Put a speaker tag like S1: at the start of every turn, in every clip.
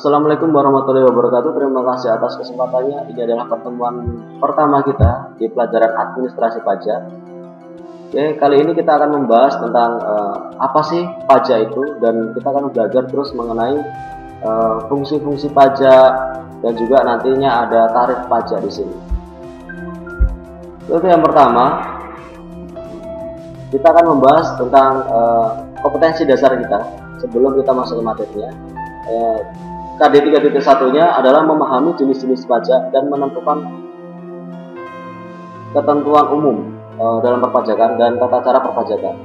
S1: Assalamualaikum warahmatullahi wabarakatuh. Terima kasih atas kesempatannya. Ini adalah pertemuan pertama kita di pelajaran administrasi pajak. Oke, kali ini kita akan membahas tentang apa sih pajak itu, dan kita akan belajar terus mengenai fungsi-fungsi pajak, dan juga nantinya ada tarif pajak di sini. Oke, yang pertama kita akan membahas tentang kompetensi dasar kita sebelum kita masuk ke materinya. KD 3.1-nya adalah memahami jenis-jenis pajak dan menentukan ketentuan umum dalam perpajakan dan tata cara perpajakan.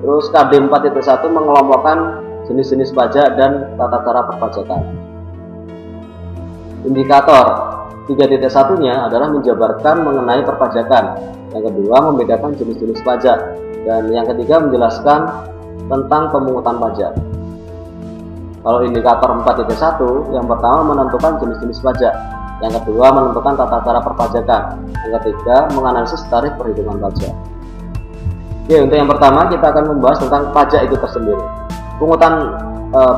S1: Terus KD 4.1 mengelompokkan jenis-jenis pajak dan tata cara perpajakan. Indikator 3.1-nya adalah menjabarkan mengenai perpajakan. Yang kedua, membedakan jenis-jenis pajak, dan yang ketiga menjelaskan tentang pemungutan pajak. Kalau indikator 4.1, yang pertama menentukan jenis-jenis pajak, yang kedua menentukan tata cara perpajakan, yang ketiga menganalisis tarif perhitungan pajak. Oke, untuk yang pertama kita akan membahas tentang pajak itu tersendiri. Pungutan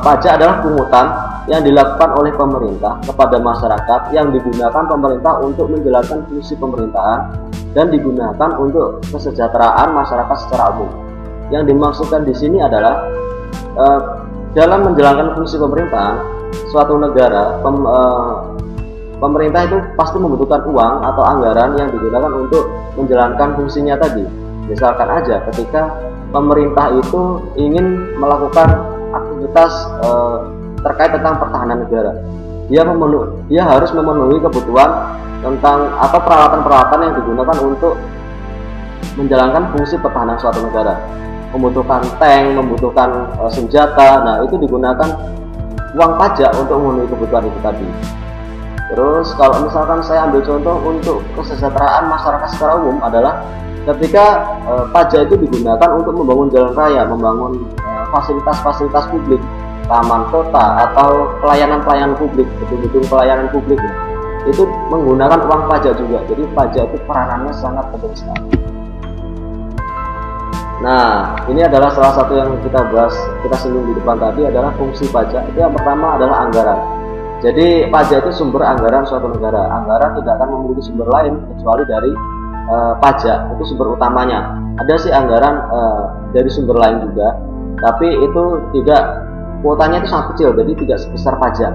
S1: pajak adalah pungutan yang dilakukan oleh pemerintah kepada masyarakat yang digunakan pemerintah untuk menjalankan fungsi pemerintahan dan digunakan untuk kesejahteraan masyarakat secara umum. Yang dimaksudkan di sini adalah dalam menjalankan fungsi pemerintahan suatu negara, pemerintah itu pasti membutuhkan uang atau anggaran yang digunakan untuk menjalankan fungsinya tadi. Misalkan aja ketika pemerintah itu ingin melakukan aktivitas terkait tentang pertahanan negara, dia harus memenuhi kebutuhan tentang atau peralatan-peralatan yang digunakan untuk menjalankan fungsi pertahanan suatu negara. Membutuhkan tank, membutuhkan senjata. Nah, itu digunakan uang pajak untuk memenuhi kebutuhan itu tadi. Terus kalau misalkan saya ambil contoh untuk kesejahteraan masyarakat secara umum adalah ketika pajak itu digunakan untuk membangun jalan raya, membangun fasilitas-fasilitas publik, taman kota, atau pelayanan-pelayanan publik, gedung-gedung pelayanan publik, itu menggunakan uang pajak juga. Jadi pajak itu peranannya sangat penting sekali. Nah, ini adalah salah satu yang kita bahas, kita singgung di depan tadi adalah fungsi pajak. Itu yang pertama adalah anggaran. Jadi pajak itu sumber anggaran suatu negara. Anggaran tidak akan memiliki sumber lain kecuali dari pajak. Itu sumber utamanya. Ada sih anggaran dari sumber lain juga, tapi itu tidak, kuotanya itu sangat kecil, jadi tidak sebesar pajak.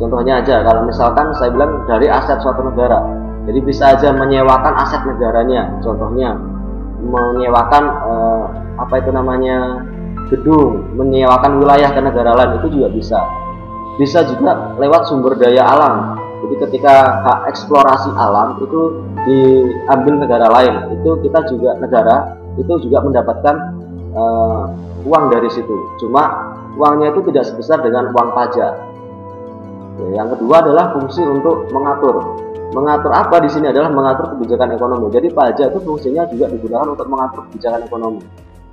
S1: Contohnya aja, kalau misalkan saya bilang dari aset suatu negara, jadi bisa aja menyewakan aset negaranya. Contohnya menyewakan gedung, menyewakan wilayah ke negara lain, itu juga bisa. Bisa juga lewat sumber daya alam. Jadi ketika hak eksplorasi alam itu diambil negara lain, itu kita juga, negara itu juga mendapatkan uang dari situ. Cuma uangnya itu tidak sebesar dengan uang pajak. Yang kedua adalah fungsi untuk mengatur. Mengatur apa di sini adalah mengatur kebijakan ekonomi. Jadi pajak itu fungsinya juga digunakan untuk mengatur kebijakan ekonomi.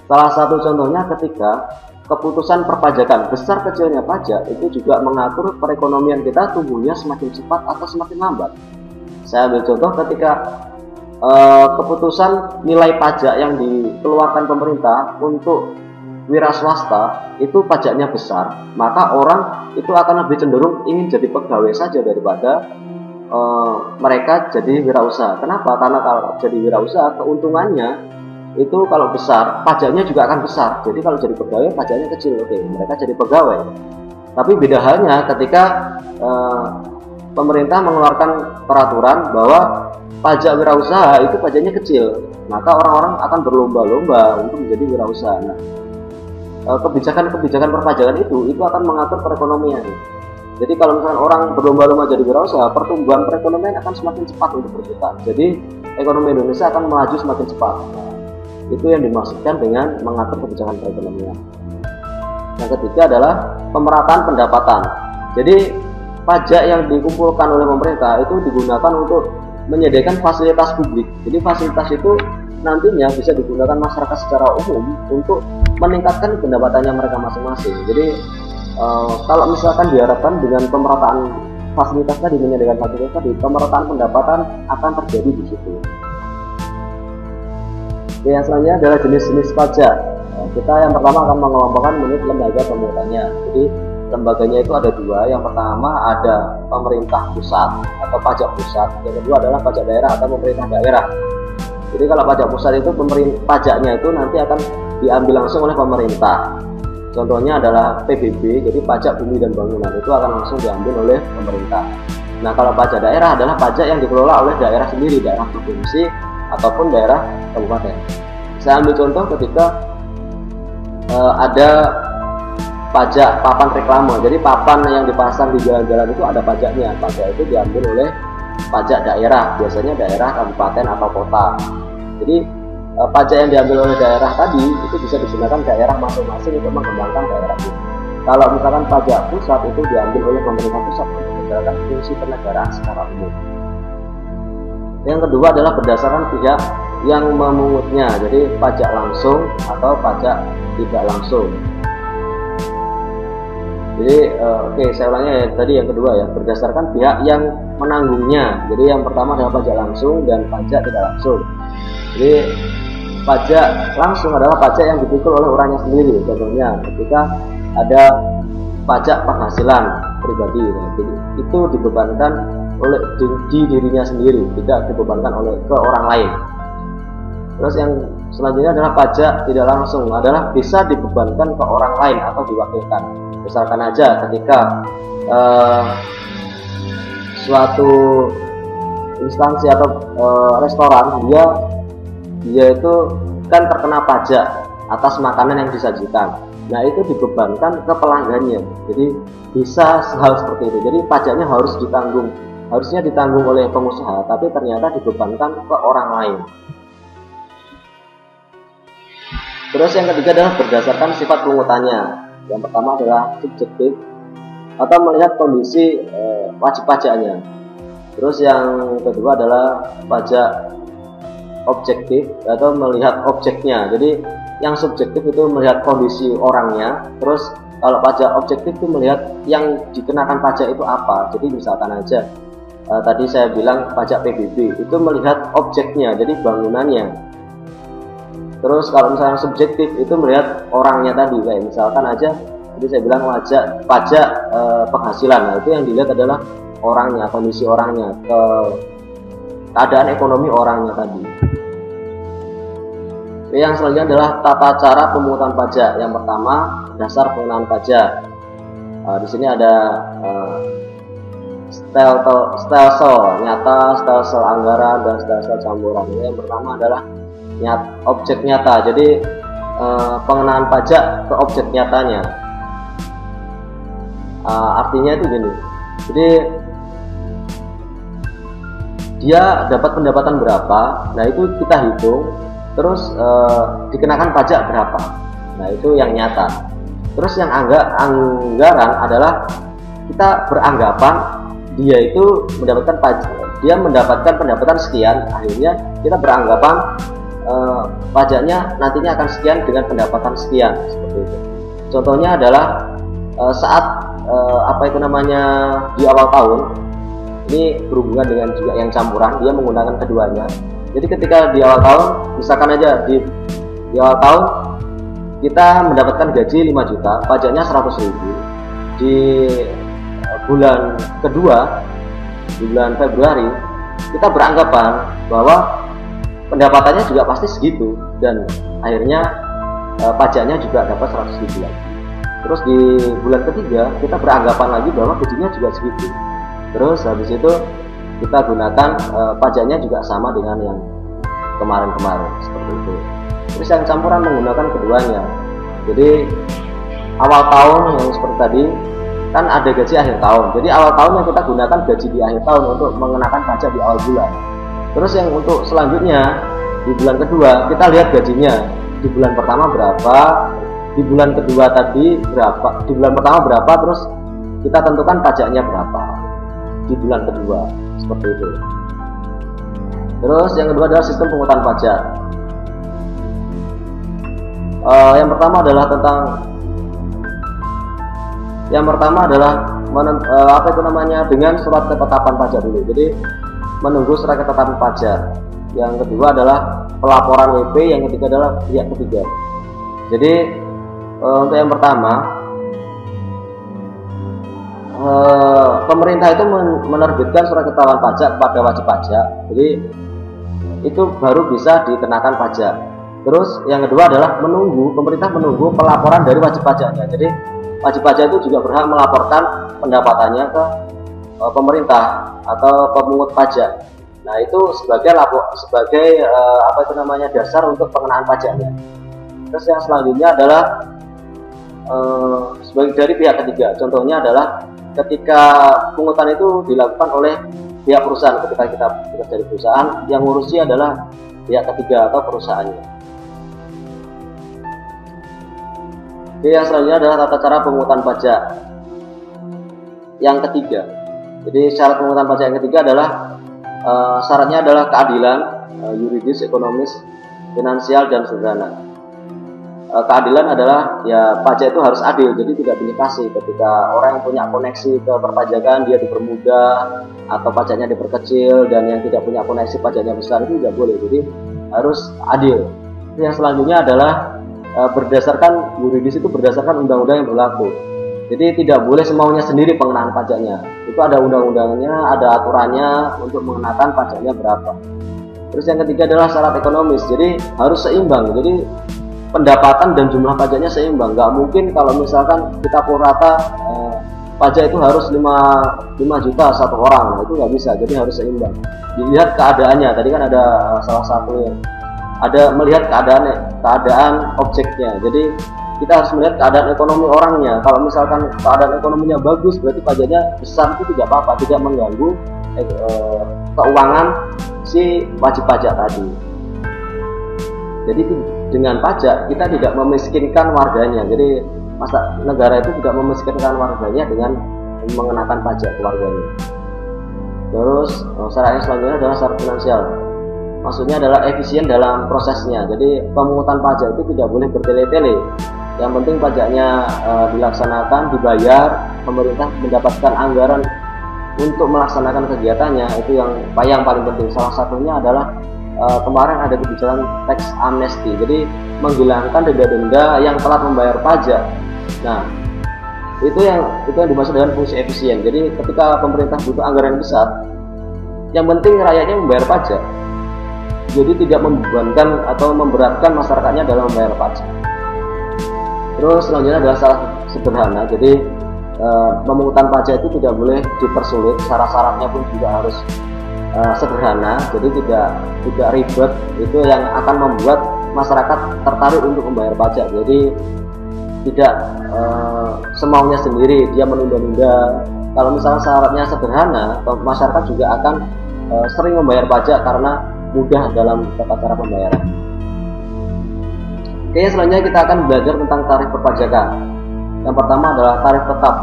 S1: Salah satu contohnya ketika keputusan perpajakan, besar kecilnya pajak itu juga mengatur perekonomian kita tumbuhnya semakin cepat atau semakin lambat. Saya ambil contoh ketika keputusan nilai pajak yang dikeluarkan pemerintah untuk wira swasta itu pajaknya besar, maka orang itu akan lebih cenderung ingin jadi pegawai saja daripada mereka jadi wirausaha. Kenapa? Karena kalau jadi wirausaha keuntungannya itu kalau besar, pajaknya juga akan besar. Jadi kalau jadi pegawai pajaknya kecil, oke, mereka jadi pegawai. Tapi beda halnya ketika pemerintah mengeluarkan peraturan bahwa pajak wirausaha itu pajaknya kecil, maka orang-orang akan berlomba-lomba untuk menjadi wirausaha. Nah, kebijakan-kebijakan perpajakan itu akan mengatur perekonomian. Jadi kalau misalkan orang berlomba-lomba jadi wirausaha, pertumbuhan perekonomian akan semakin cepat untuk berputar. Jadi ekonomi Indonesia akan melaju semakin cepat. Nah, itu yang dimaksudkan dengan mengatur kebijakan perekonomian. Yang ketiga adalah pemerataan pendapatan. Jadi pajak yang dikumpulkan oleh pemerintah itu digunakan untuk menyediakan fasilitas publik. Jadi fasilitas itu nantinya bisa digunakan masyarakat secara umum untuk meningkatkan pendapatannya mereka masing-masing. Jadi kalau misalkan diharapkan dengan pemerataan fasilitas tadi, menyediakan fasilitas tadi, pemerataan pendapatan akan terjadi di situ. Oke, yang selanjutnya adalah jenis-jenis pajak. Kita yang pertama akan mengelompokkan menurut lembaga pemungutannya. Jadi lembaganya itu ada dua. Yang pertama ada pemerintah pusat atau pajak pusat, yang kedua adalah pajak daerah atau pemerintah daerah. Jadi kalau pajak pusat itu pajaknya itu nanti akan diambil langsung oleh pemerintah. Contohnya adalah PBB, jadi pajak bumi dan bangunan itu akan langsung diambil oleh pemerintah. Nah kalau pajak daerah adalah pajak yang dikelola oleh daerah sendiri, daerah provinsi ataupun daerah kabupaten. Saya ambil contoh ketika ada pajak papan reklame. Jadi papan yang dipasang di jalan-jalan itu ada pajaknya. Pajak itu diambil oleh pajak daerah, biasanya daerah, kabupaten atau kota. Jadi pajak yang diambil oleh daerah tadi itu bisa digunakan daerah masing-masing untuk mengembangkan daerah itu. Kalau misalkan pajak pusat itu diambil oleh pemerintah pusat untuk menjalankan fungsi kenegaraan secara umum. Yang kedua adalah berdasarkan pihak yang memungutnya, jadi pajak langsung atau pajak tidak langsung. Jadi oke, saya ulangnya ya, tadi yang kedua ya, berdasarkan pihak yang menanggungnya. Jadi yang pertama adalah pajak langsung dan pajak tidak langsung. Jadi pajak langsung adalah pajak yang dipikul oleh orangnya sendiri. Contohnya ketika ada pajak penghasilan pribadi, nah, jadi itu dibebankan oleh di dirinya sendiri, tidak dibebankan oleh ke orang lain. Terus yang selanjutnya adalah pajak tidak langsung, adalah bisa dibebankan ke orang lain atau diwakilkan. Misalkan aja ketika suatu instansi atau restoran dia itu kan terkena pajak atas makanan yang disajikan. Nah itu dibebankan ke pelanggannya. Jadi bisa hal seperti itu. Jadi pajaknya harusnya ditanggung oleh pengusaha, tapi ternyata dibebankan ke orang lain. Terus yang ketiga adalah berdasarkan sifat pungutannya. Yang pertama adalah subjektif atau melihat kondisi wajib pajaknya. Terus yang kedua adalah pajak objektif atau melihat objeknya. Jadi yang subjektif itu melihat kondisi orangnya. Terus kalau pajak objektif itu melihat yang dikenakan pajak itu apa. Jadi misalkan aja tadi saya bilang pajak PBB itu melihat objeknya, jadi bangunannya. Terus kalau misalnya subjektif itu melihat orangnya tadi, kayak misalkan aja tadi saya bilang pajak penghasilan. Nah itu yang dilihat adalah orangnya, kondisi orangnya, keadaan ekonomi orangnya tadi. Yang selanjutnya adalah tata cara pemungutan pajak. Yang pertama dasar pengenaan pajak. Di sini ada stelsel nyata, stelsel anggaran, dan stelsel campuran. Yang pertama adalah objek nyata, jadi pengenaan pajak ke objek nyatanya. Artinya itu gini, jadi dia dapat pendapatan berapa, nah itu kita hitung, terus dikenakan pajak berapa, nah itu yang nyata. Terus yang anggaran adalah kita beranggapan dia itu mendapatkan pajak, dia mendapatkan pendapatan sekian, akhirnya kita beranggapan pajaknya nantinya akan sekian dengan pendapatan sekian, seperti itu. Contohnya adalah saat di awal tahun, ini berhubungan dengan juga yang campuran, dia menggunakan keduanya. Jadi ketika di awal tahun, misalkan aja di awal tahun kita mendapatkan gaji 5 juta, pajaknya 100.000. Di bulan kedua, di bulan Februari, kita beranggapan bahwa pendapatannya juga pasti segitu, dan akhirnya pajaknya juga dapat 100.000 lagi. Terus di bulan ketiga kita beranggapan lagi bahwa gajinya juga segitu. Terus habis itu kita gunakan pajaknya juga sama dengan yang kemarin-kemarin, seperti itu. Terus yang campuran menggunakan keduanya. Jadi awal tahun yang seperti tadi kan ada gaji akhir tahun. Jadi awal tahun yang kita gunakan gaji di akhir tahun untuk mengenakan pajak di awal bulan. Terus yang untuk selanjutnya di bulan kedua kita lihat gajinya di bulan pertama berapa, di bulan kedua tadi berapa, di bulan pertama berapa, terus kita tentukan pajaknya berapa di bulan kedua, seperti itu. Terus yang kedua adalah sistem pungutan pajak. Yang pertama adalah dengan surat ketetapan pajak dulu. Jadi menunggu surat ketetapan pajak. Yang kedua adalah pelaporan WP, yang ketiga adalah pihak ketiga. Jadi untuk yang pertama pemerintah itu menerbitkan surat keterangan pajak kepada wajib pajak, jadi itu baru bisa dikenakan pajak. Terus yang kedua adalah pemerintah menunggu pelaporan dari wajib pajaknya. Jadi wajib pajak itu juga berhak melaporkan pendapatannya ke pemerintah atau pemungut pajak. Nah, itu sebagai dasar untuk pengenaan pajaknya. Terus yang selanjutnya adalah sebagai dari pihak ketiga. Contohnya adalah ketika pungutan itu dilakukan oleh pihak perusahaan, ketika kita bekerja di perusahaan, yang ngurusi adalah pihak ketiga atau perusahaannya. Oke, yang selanjutnya adalah tata cara pemungutan pajak yang ketiga. Jadi syarat pemungutan pajak yang ketiga adalah syaratnya adalah keadilan, yuridis, ekonomis, finansial, dan sederhana. Keadilan adalah ya pajak itu harus adil, jadi tidak pilih kasih. Ketika orang yang punya koneksi ke perpajakan dia dipermudah atau pajaknya diperkecil, dan yang tidak punya koneksi pajaknya besar itu tidak boleh. Jadi harus adil. Yang selanjutnya adalah berdasarkan yuridis, itu berdasarkan undang-undang yang berlaku. Jadi tidak boleh semaunya sendiri pengenaan pajaknya. Itu ada undang-undangnya, ada aturannya untuk mengenakan pajaknya berapa. Terus yang ketiga adalah syarat ekonomis. Jadi harus seimbang. Jadi pendapatan dan jumlah pajaknya seimbang. Nggak mungkin kalau misalkan kita pukul rata pajak itu harus 5 juta satu orang. Nah, itu nggak bisa. Jadi harus seimbang. Dilihat keadaannya. Tadi kan ada salah satu ada melihat keadaan objeknya. Jadi kita harus melihat keadaan ekonomi orangnya. Kalau misalkan keadaan ekonominya bagus, berarti pajaknya besar, itu tidak apa-apa, tidak mengganggu keuangan si wajib pajak tadi. Jadi dengan pajak kita tidak memiskinkan warganya. Jadi negara itu tidak memiskinkan warganya dengan mengenakan pajak ke warganya. Terus syarat yang selanjutnya adalah syarat finansial. Maksudnya adalah efisien dalam prosesnya. Jadi pemungutan pajak itu tidak boleh bertele-tele. Yang penting pajaknya dilaksanakan, dibayar, pemerintah mendapatkan anggaran untuk melaksanakan kegiatannya. Itu yang paling penting. Salah satunya adalah kemarin ada kebijakan tax amnesty. Jadi menghilangkan denda-denda yang telat membayar pajak. Nah, itu yang dimaksud dengan fungsi efisien. Jadi ketika pemerintah butuh anggaran besar, yang penting rakyatnya membayar pajak. Jadi tidak membebankan atau memberatkan masyarakatnya dalam membayar pajak. Terus selanjutnya adalah syarat sederhana. Jadi pemungutan pajak itu tidak boleh dipersulit. Syarat-syaratnya pun juga harus sederhana. Jadi tidak ribet. Itu yang akan membuat masyarakat tertarik untuk membayar pajak. Jadi tidak semaunya sendiri dia menunda-nunda. Kalau misalnya syaratnya sederhana, masyarakat juga akan sering membayar pajak karena mudah dalam tata cara pembayaran. Oke, selanjutnya kita akan belajar tentang tarif perpajakan. Yang pertama adalah tarif tetap.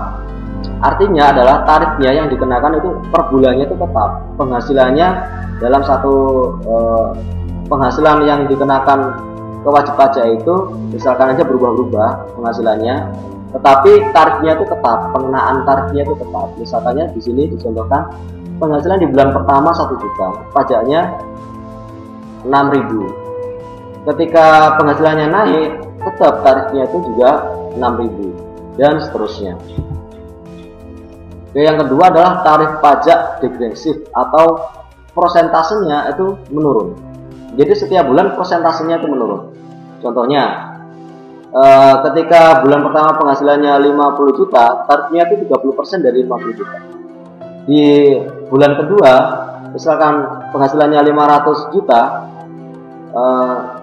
S1: Artinya adalah tarifnya yang dikenakan itu per bulannya itu tetap. Penghasilannya dalam satu penghasilan yang dikenakan ke wajib pajak itu misalkan aja berubah-ubah penghasilannya, tetapi tarifnya itu tetap, pengenaan tarifnya itu tetap. Misalkannya di sini dicontohkan penghasilan di bulan pertama 1 juta, pajaknya 6.000. Ketika penghasilannya naik, tetap tarifnya itu juga 6.000 dan seterusnya. Oke, yang kedua adalah tarif pajak degresif atau prosentasenya itu menurun. Jadi setiap bulan prosentasenya itu menurun. Contohnya, ketika bulan pertama penghasilannya 50 juta, tarifnya itu 30% dari 50 juta. Di bulan kedua, misalkan penghasilannya 500 juta,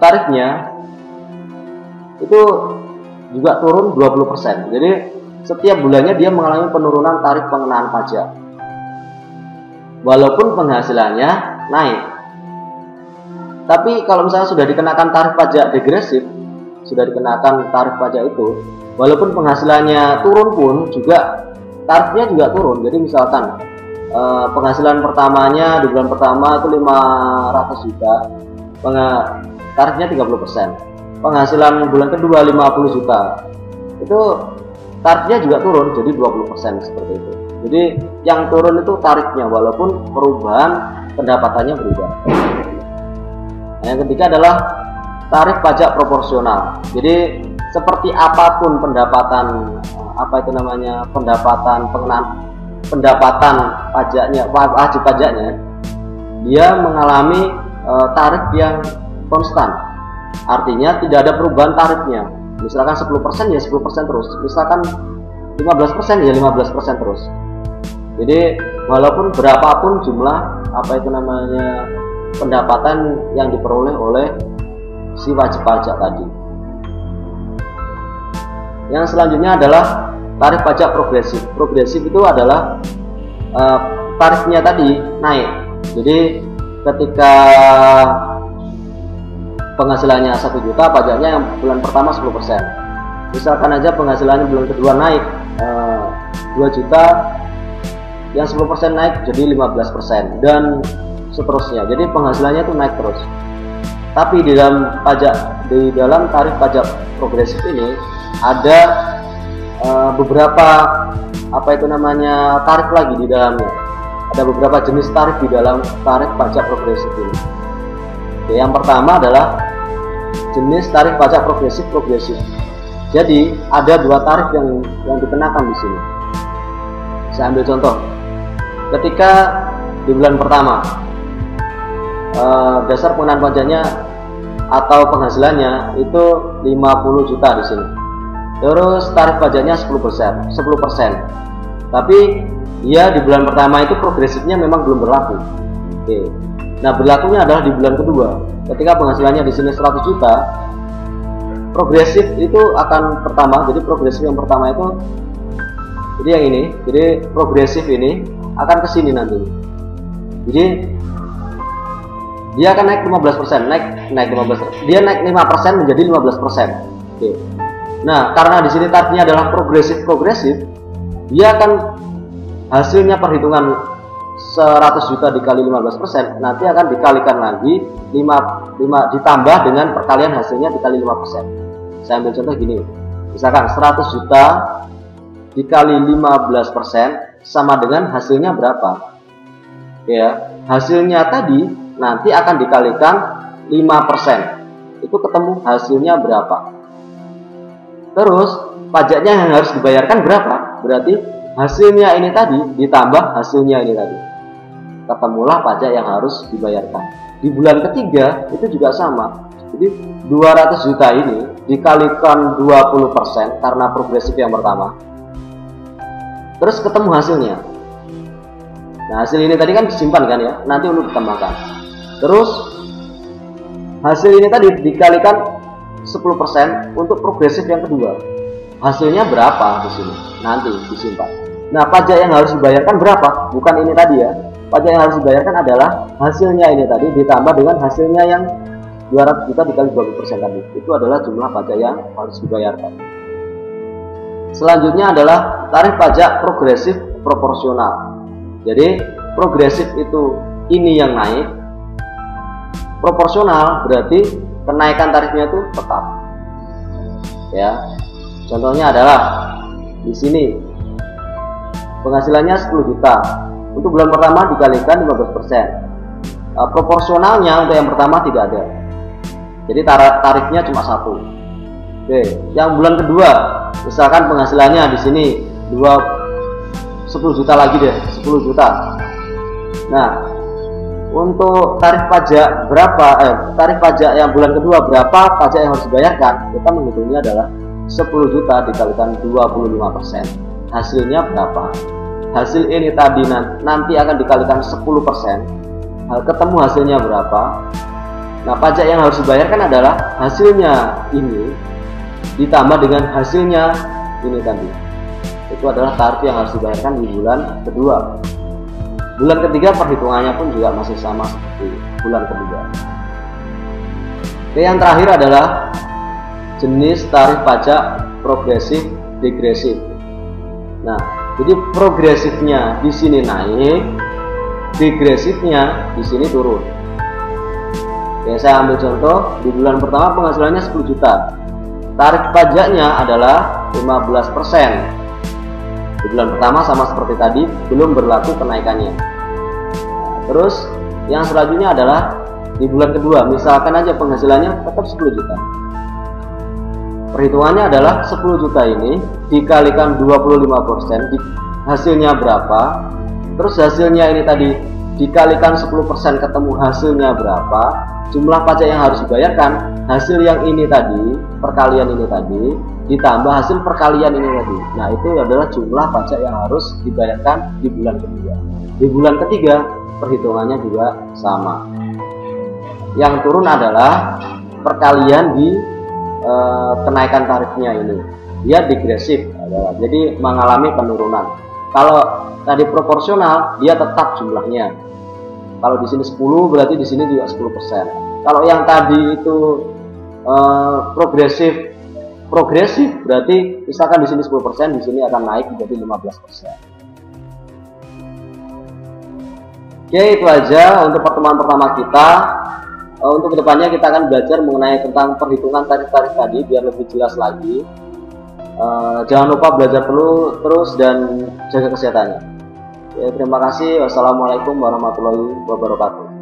S1: tarifnya itu juga turun 20%. Jadi setiap bulannya dia mengalami penurunan tarif pengenaan pajak walaupun penghasilannya naik. Tapi kalau misalnya sudah dikenakan tarif pajak degresif, sudah dikenakan tarif pajak itu, walaupun penghasilannya turun pun juga tarifnya juga turun. Jadi misalkan penghasilan pertamanya di bulan pertama itu 500 juta, tarifnya 30%. Penghasilan bulan kedua 50 juta, itu tarifnya juga turun jadi 20% seperti itu. Jadi yang turun itu tarifnya walaupun perubahan pendapatannya berubah. Nah, yang ketiga adalah tarif pajak proporsional. Jadi seperti apapun pendapatan pendapatan pengenaan pendapatan pajaknya, wajib pajaknya, dia mengalami tarif yang konstan. Artinya tidak ada perubahan tarifnya. Misalkan 10% ya 10% terus. Misalkan 15% ya 15% terus. Jadi walaupun berapapun jumlah pendapatan yang diperoleh oleh si wajib pajak tadi. Yang selanjutnya adalah tarif pajak progresif. Progresif itu adalah tarifnya tadi naik. Jadi ketika penghasilannya 1 juta, pajaknya yang bulan pertama 10%. Misalkan aja penghasilannya bulan kedua naik 2 juta, yang 10% naik jadi 15% dan seterusnya. Jadi penghasilannya itu naik terus. Tapi di dalam tarif pajak progresif ini ada beberapa tarif lagi di dalamnya. Ada beberapa jenis tarif di dalam tarif pajak progresif ini. Oke, yang pertama adalah jenis tarif pajak progresif. Jadi ada 2 tarif yang dikenakan di sini. Saya ambil contoh. Ketika di bulan pertama dasar pengenaan pajaknya atau penghasilannya itu 50 juta di sini. Terus tarif pajaknya 10%. Tapi dia di bulan pertama itu progresifnya memang belum berlaku. Oke. Nah, berlakunya adalah di bulan kedua. Ketika penghasilannya di sini 100 juta, progresif itu akan pertama. Jadi progresif yang pertama itu jadi yang ini. Jadi progresif ini akan ke sini nanti. Jadi dia akan naik 15%, naik 15%. Dia naik 5% menjadi 15%. Oke. Nah, karena di sini tarifnya adalah progresif, dia akan hasilnya perhitungan 100 juta dikali 15%, nanti akan dikalikan lagi 5 ditambah dengan perkalian hasilnya dikali 5%. Saya ambil contoh gini. Misalkan 100 juta dikali 15% sama dengan hasilnya berapa? Ya, hasilnya tadi nanti akan dikalikan 5%. Itu ketemu hasilnya berapa? Terus pajaknya yang harus dibayarkan berapa? Berarti hasilnya ini tadi ditambah hasilnya ini tadi. Ketemulah pajak yang harus dibayarkan. Di bulan ketiga itu juga sama. Jadi 200 juta ini dikalikan 20% karena progresif yang pertama. Terus ketemu hasilnya. Nah, hasil ini tadi kan disimpan kan ya, nanti untuk ditambahkan. Terus hasil ini tadi dikalikan 10% untuk progresif yang kedua. Hasilnya berapa di sini? Nanti disimpan. Nah, pajak yang harus dibayarkan berapa? Bukan ini tadi ya. Pajak yang harus dibayarkan adalah hasilnya ini tadi ditambah dengan hasilnya yang 200 juta dikali 20% tadi. Itu adalah jumlah pajak yang harus dibayarkan. Selanjutnya adalah tarif pajak progresif proporsional. Jadi progresif itu ini yang naik, proporsional berarti kenaikan tarifnya itu tetap. Ya, contohnya adalah di sini penghasilannya 10 juta, untuk bulan pertama dikalikan 15%. Proporsionalnya untuk yang pertama tidak ada, jadi tarifnya cuma 1. Oke, yang bulan kedua misalkan penghasilannya di sini 10 juta lagi deh, 10 juta. Nah, untuk tarif pajak berapa? Tarif pajak yang bulan kedua berapa pajak yang harus dibayarkan? Kita menghitungnya adalah 10 juta dikalikan 25%. Hasilnya berapa? Hasil ini tadi nanti akan dikalikan 10%. Ketemu hasilnya berapa? Nah, pajak yang harus dibayarkan adalah hasilnya ini ditambah dengan hasilnya ini tadi. Itu adalah tarif yang harus dibayarkan di bulan kedua. Bulan ketiga perhitungannya pun juga masih sama seperti bulan kedua. Oke, yang terakhir adalah jenis tarif pajak progresif degresif. Nah, jadi progresifnya di sini naik, degresifnya di sini turun. Oke, saya ambil contoh di bulan pertama penghasilannya 10 juta. Tarif pajaknya adalah 15%. Di bulan pertama sama seperti tadi, belum berlaku kenaikannya. Terus yang selanjutnya adalah di bulan kedua, misalkan aja penghasilannya tetap 10 juta. Perhitungannya adalah 10 juta ini dikalikan 25%, hasilnya berapa, terus hasilnya ini tadi dikalikan 10% ketemu hasilnya berapa, jumlah pajak yang harus dibayarkan, hasil yang ini tadi, perkalian ini tadi, ditambah hasil perkalian ini tadi. Nah, itu adalah jumlah pajak yang harus dibayarkan di bulan ketiga. Di bulan ketiga, perhitungannya juga sama. Yang turun adalah perkalian di kenaikan tarifnya ini. Dia digresif, jadi mengalami penurunan. Kalau tadi proporsional, dia tetap jumlahnya. Kalau di sini 10, berarti di sini juga 10%. Kalau yang tadi itu progresif, berarti misalkan di sini 10%, di sini akan naik menjadi 15%. Oke, itu aja untuk pertemuan pertama kita. Untuk kedepannya kita akan belajar mengenai tentang perhitungan tarif-tarif tadi biar lebih jelas lagi. Jangan lupa belajar terus dan jaga kesehatannya. Ya, terima kasih. Wassalamualaikum warahmatullahi wabarakatuh.